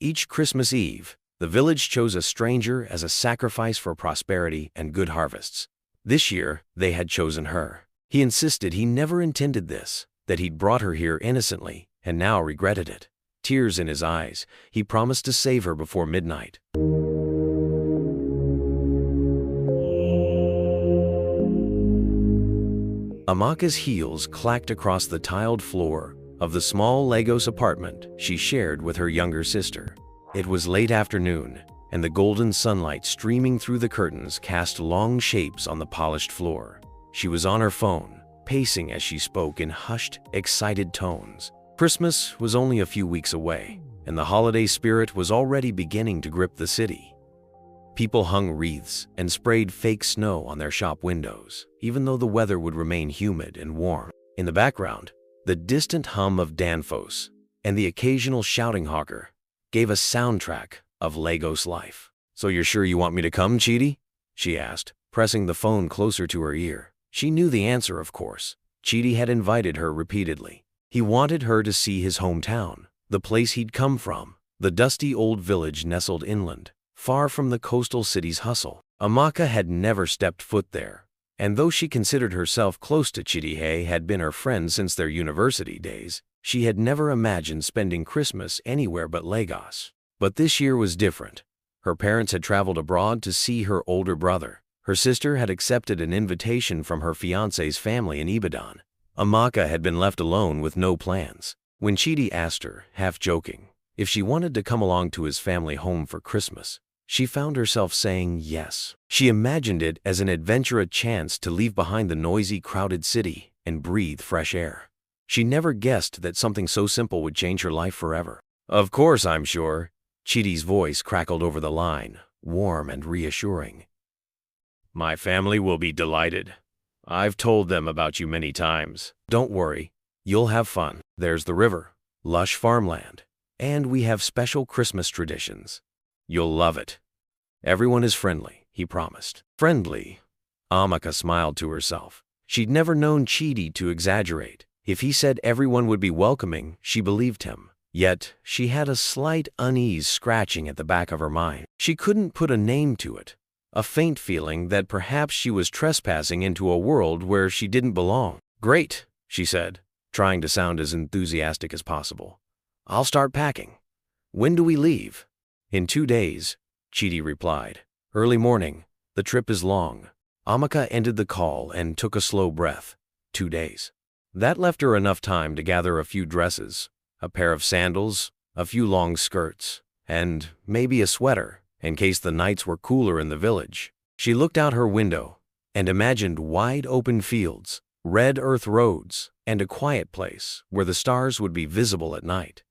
Each Christmas Eve, the village chose a stranger as a sacrifice for prosperity and good harvests. This year, they had chosen her. He insisted he never intended this, that he'd brought her here innocently, and now regretted it. Tears in his eyes, he promised to save her before midnight. Amaka's heels clacked across the tiled floor of the small Lagos apartment she shared with her younger sister. It was late afternoon, and the golden sunlight streaming through the curtains cast long shapes on the polished floor. She was on her phone, pacing as she spoke in hushed, excited tones. Christmas was only a few weeks away, and the holiday spirit was already beginning to grip the city. People hung wreaths and sprayed fake snow on their shop windows, even though the weather would remain humid and warm. In the background, the distant hum of Danfoss and the occasional shouting hawker gave a soundtrack of Lagos life. "So you're sure you want me to come, Chidi?" she asked, pressing the phone closer to her ear. She knew the answer, of course. Chidi had invited her repeatedly. He wanted her to see his hometown, the place he'd come from, the dusty old village nestled inland, far from the coastal city's hustle. Amaka had never stepped foot there, and though she considered herself close to Chidi, had been her friend since their university days, she had never imagined spending Christmas anywhere but Lagos. But this year was different. Her parents had traveled abroad to see her older brother. Her sister had accepted an invitation from her fiancé's family in Ibadan. Amaka had been left alone with no plans. When Chidi asked her, half joking, if she wanted to come along to his family home for Christmas, she found herself saying yes. She imagined it as an adventure, a chance to leave behind the noisy, crowded city and breathe fresh air. She never guessed that something so simple would change her life forever. "Of course, I'm sure." Chidi's voice crackled over the line, warm and reassuring. "My family will be delighted. I've told them about you many times. Don't worry, you'll have fun. There's the river, lush farmland, and we have special Christmas traditions. You'll love it. Everyone is friendly," he promised. Friendly? Amaka smiled to herself. She'd never known Chidi to exaggerate. If he said everyone would be welcoming, she believed him. Yet, she had a slight unease scratching at the back of her mind. She couldn't put a name to it. A faint feeling that perhaps she was trespassing into a world where she didn't belong. "Great," she said, trying to sound as enthusiastic as possible. "I'll start packing. When do we leave?" "In 2 days," Chidi replied. "Early morning. The trip is long." Amaka ended the call and took a slow breath. 2 days. That left her enough time to gather a few dresses, a pair of sandals, a few long skirts, and maybe a sweater, in case the nights were cooler in the village. She looked out her window and imagined wide open fields, red earth roads, and a quiet place where the stars would be visible at night.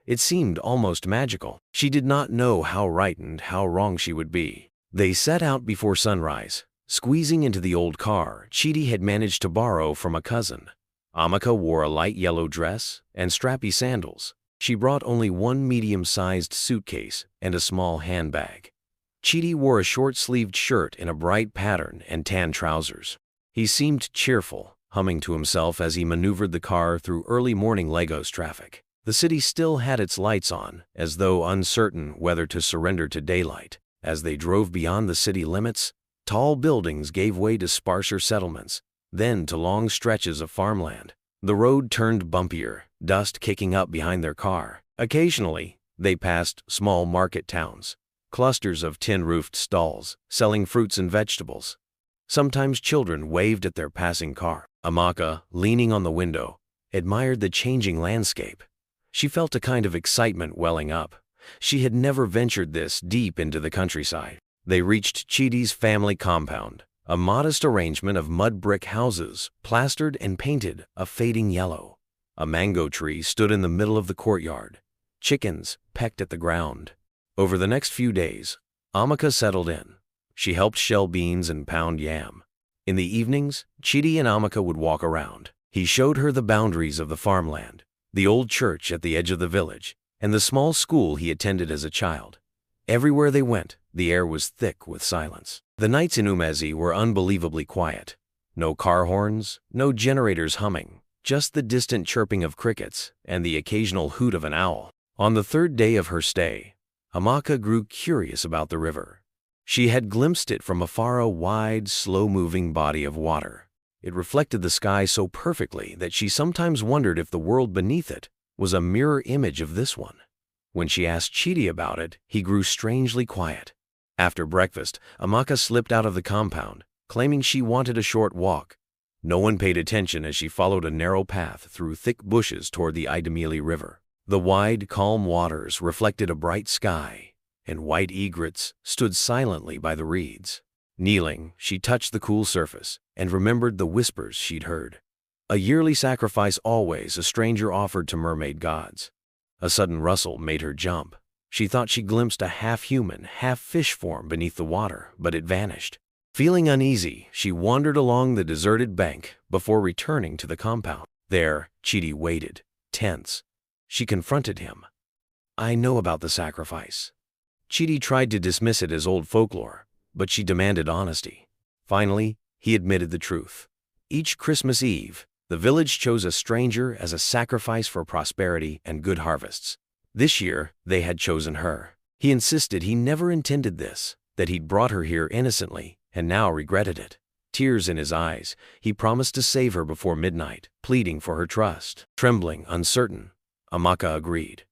It seemed almost magical. She did not know how right and how wrong she would be. They set out before sunrise, squeezing into the old car Chidi had managed to borrow from a cousin. Amaka wore a light yellow dress and strappy sandals. She brought only one medium-sized suitcase and a small handbag. Chidi wore a short-sleeved shirt in a bright pattern and tan trousers. He seemed cheerful, humming to himself as he maneuvered the car through early morning Lagos traffic. The city still had its lights on, as though uncertain whether to surrender to daylight. As they drove beyond the city limits, tall buildings gave way to sparser settlements, then to long stretches of farmland. The road turned bumpier, dust kicking up behind their car. Occasionally, they passed small market towns, clusters of tin-roofed stalls selling fruits and vegetables. Sometimes children waved at their passing car. Amaka, leaning on the window, admired the changing landscape. She felt a kind of excitement welling up. She had never ventured this deep into the countryside. They reached Chidi's family compound, a modest arrangement of mud brick houses, plastered and painted a fading yellow. A mango tree stood in the middle of the courtyard. Chickens pecked at the ground. Over the next few days, Amaka settled in. She helped shell beans and pound yam. In the evenings, Chidi and Amaka would walk around. He showed her the boundaries of the farmland, the old church at the edge of the village, and the small school he attended as a child. Everywhere they went, the air was thick with silence. The nights in Umezi were unbelievably quiet. No car horns, no generators humming, just the distant chirping of crickets and the occasional hoot of an owl. On the third day of her stay, Amaka grew curious about the river. She had glimpsed it from afar, a wide, slow-moving body of water. It reflected the sky so perfectly that she sometimes wondered if the world beneath it was a mirror image of this one. When she asked Chidi about it, he grew strangely quiet. After breakfast, Amaka slipped out of the compound, claiming she wanted a short walk. No one paid attention as she followed a narrow path through thick bushes toward the Idemili River. The wide, calm waters reflected a bright sky, and white egrets stood silently by the reeds. Kneeling, she touched the cool surface and remembered the whispers she'd heard. A yearly sacrifice always a stranger offered to mermaid gods. A sudden rustle made her jump. She thought she glimpsed a half-human, half-fish form beneath the water, but it vanished. Feeling uneasy, she wandered along the deserted bank before returning to the compound. There, Chidi waited, tense. She confronted him. "I know about the sacrifice." Chidi tried to dismiss it as old folklore, but she demanded honesty. Finally, he admitted the truth. Each Christmas Eve, the village chose a stranger as a sacrifice for prosperity and good harvests. This year, they had chosen her. He insisted he never intended this, that he'd brought her here innocently, and now regretted it. Tears in his eyes, he promised to save her before midnight, pleading for her trust. Trembling, uncertain, Amaka agreed.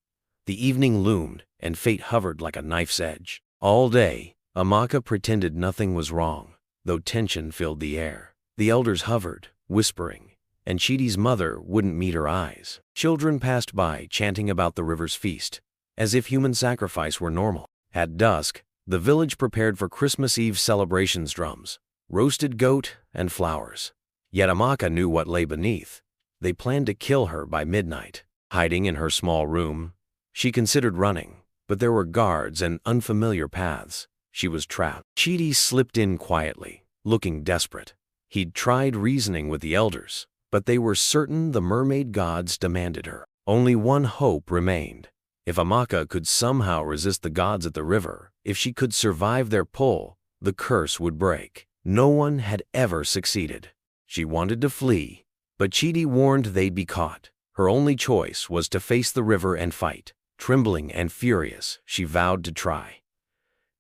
The evening loomed, and fate hovered like a knife's edge. All day, Amaka pretended nothing was wrong, though tension filled the air. The elders hovered, whispering, and Chidi's mother wouldn't meet her eyes. Children passed by, chanting about the river's feast, as if human sacrifice were normal. At dusk, the village prepared for Christmas Eve celebrations: drums, roasted goat, and flowers. Yet Amaka knew what lay beneath. They planned to kill her by midnight. Hiding in her small room, she considered running, but there were guards and unfamiliar paths. She was trapped. Chidi slipped in quietly, looking desperate. He'd tried reasoning with the elders, but they were certain the mermaid gods demanded her. Only one hope remained. If Amaka could somehow resist the gods at the river, if she could survive their pull, the curse would break. No one had ever succeeded. She wanted to flee, but Chidi warned they'd be caught. Her only choice was to face the river and fight. Trembling and furious, she vowed to try.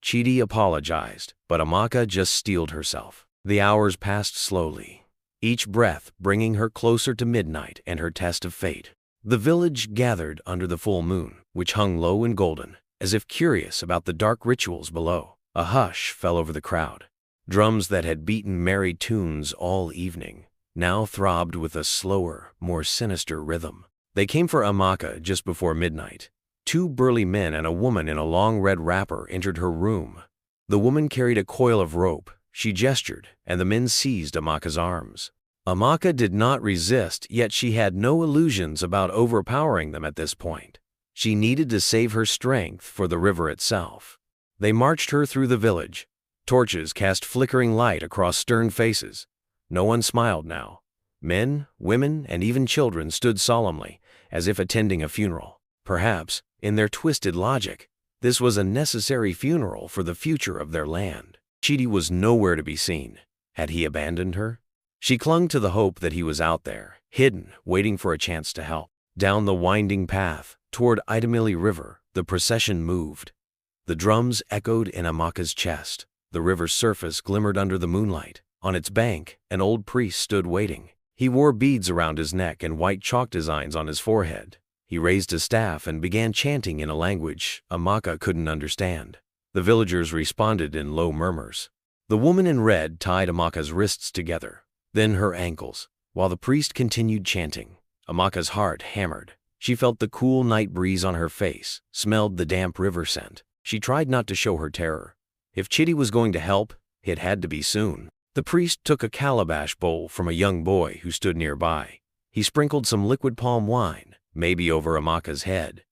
Chidi apologized, but Amaka just steeled herself. The hours passed slowly, each breath bringing her closer to midnight and her test of fate. The village gathered under the full moon, which hung low and golden, as if curious about the dark rituals below. A hush fell over the crowd. Drums that had beaten merry tunes all evening now throbbed with a slower, more sinister rhythm. They came for Amaka just before midnight. Two burly men and a woman in a long red wrapper entered her room. The woman carried a coil of rope. She gestured, and the men seized Amaka's arms. Amaka did not resist, yet she had no illusions about overpowering them at this point. She needed to save her strength for the river itself. They marched her through the village. Torches cast flickering light across stern faces. No one smiled now. Men, women, and even children stood solemnly, as if attending a funeral. Perhaps, in their twisted logic, this was a necessary funeral for the future of their land. Chidi was nowhere to be seen. Had he abandoned her? She clung to the hope that he was out there, hidden, waiting for a chance to help. Down the winding path, toward Idemili River, the procession moved. The drums echoed in Amaka's chest. The river's surface glimmered under the moonlight. On its bank, an old priest stood waiting. He wore beads around his neck and white chalk designs on his forehead. He raised his staff and began chanting in a language Amaka couldn't understand. The villagers responded in low murmurs. The woman in red tied Amaka's wrists together, then her ankles, while the priest continued chanting. Amaka's heart hammered. She felt the cool night breeze on her face, smelled the damp river scent. She tried not to show her terror. If Chidi was going to help, it had to be soon. The priest took a calabash bowl from a young boy who stood nearby. He sprinkled some liquid palm wine, maybe over Amaka's head.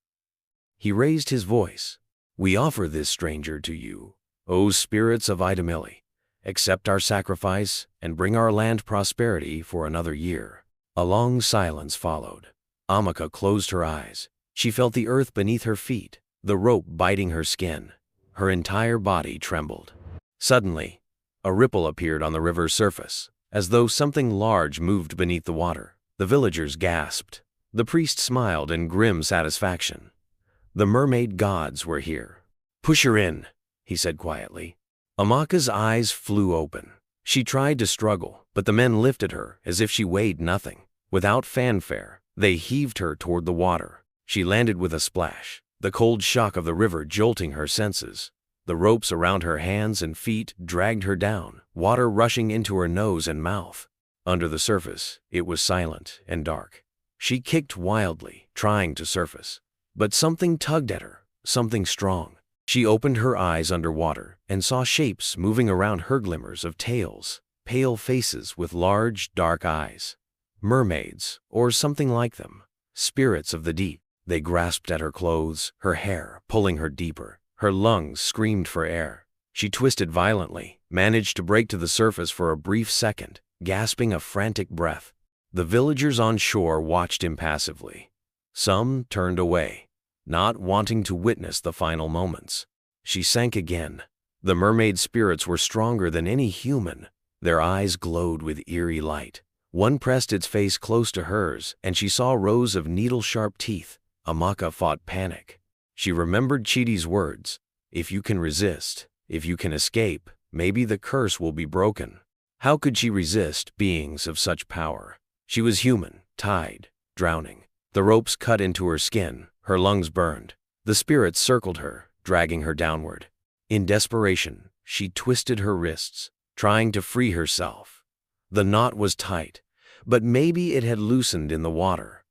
He raised his voice. "We offer this stranger to you, O spirits of Idemili. Accept our sacrifice and bring our land prosperity for another year." A long silence followed. Amaka closed her eyes. She felt the earth beneath her feet, the rope biting her skin. Her entire body trembled. Suddenly, a ripple appeared on the river's surface, as though something large moved beneath the water. The villagers gasped. The priest smiled in grim satisfaction. The mermaid gods were here. "Push her in," he said quietly. Amaka's eyes flew open. She tried to struggle, but the men lifted her as if she weighed nothing. Without fanfare, they heaved her toward the water. She landed with a splash, the cold shock of the river jolting her senses. The ropes around her hands and feet dragged her down, water rushing into her nose and mouth. Under the surface, it was silent and dark. She kicked wildly, trying to surface. But something tugged at her, something strong. She opened her eyes underwater and saw shapes moving around her, glimmers of tails, pale faces with large, dark eyes. Mermaids, or something like them. Spirits of the deep. They grasped at her clothes, her hair, pulling her deeper. Her lungs screamed for air. She twisted violently, managed to break to the surface for a brief second, gasping a frantic breath. The villagers on shore watched impassively. Some turned away, not wanting to witness the final moments. She sank again. The mermaid spirits were stronger than any human. Their eyes glowed with eerie light. One pressed its face close to hers, and she saw rows of needle-sharp teeth. Amaka fought panic. She remembered Chidi's words. If you can resist, if you can escape, maybe the curse will be broken. How could she resist beings of such power? She was human, tied, drowning. The ropes cut into her skin, her lungs burned. The spirits circled her, dragging her downward. In desperation, she twisted her wrists, trying to free herself. The knot was tight, but maybe it had loosened in the water.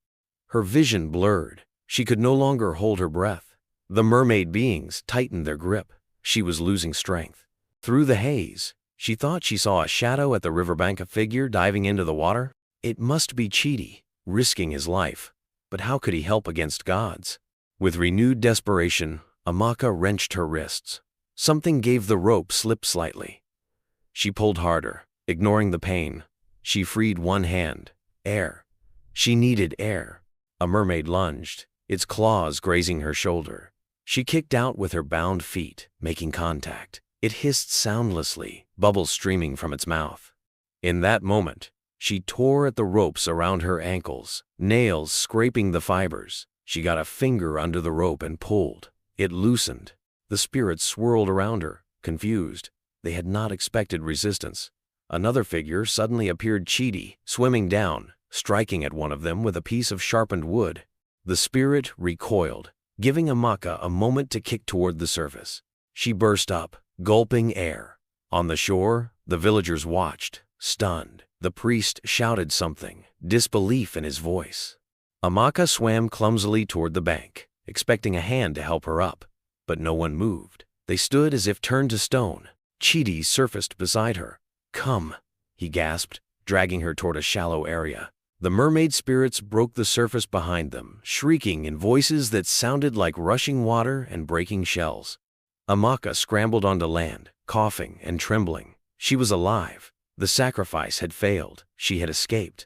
Her vision blurred. She could no longer hold her breath. The mermaid beings tightened their grip. She was losing strength. Through the haze, she thought she saw a shadow at the riverbank, a figure diving into the water. It must be Chidi, risking his life. But how could he help against gods? With renewed desperation, Amaka wrenched her wrists. Something gave the rope slip slightly. She pulled harder, ignoring the pain. She freed one hand. Air. She needed air. A mermaid lunged, its claws grazing her shoulder. She kicked out with her bound feet, making contact. It hissed soundlessly, bubbles streaming from its mouth. In that moment, she tore at the ropes around her ankles, nails scraping the fibers. She got a finger under the rope and pulled. It loosened. The spirits swirled around her, confused. They had not expected resistance. Another figure suddenly appeared, Chidi, swimming down, striking at one of them with a piece of sharpened wood. The spirit recoiled, giving Amaka a moment to kick toward the surface. She burst up, gulping air. On the shore, the villagers watched, stunned. The priest shouted something, disbelief in his voice. Amaka swam clumsily toward the bank, expecting a hand to help her up. But no one moved. They stood as if turned to stone. Chidi surfaced beside her. "Come," he gasped, dragging her toward a shallow area. The mermaid spirits broke the surface behind them, shrieking in voices that sounded like rushing water and breaking shells. Amaka scrambled onto land, coughing and trembling. She was alive. The sacrifice had failed. She had escaped.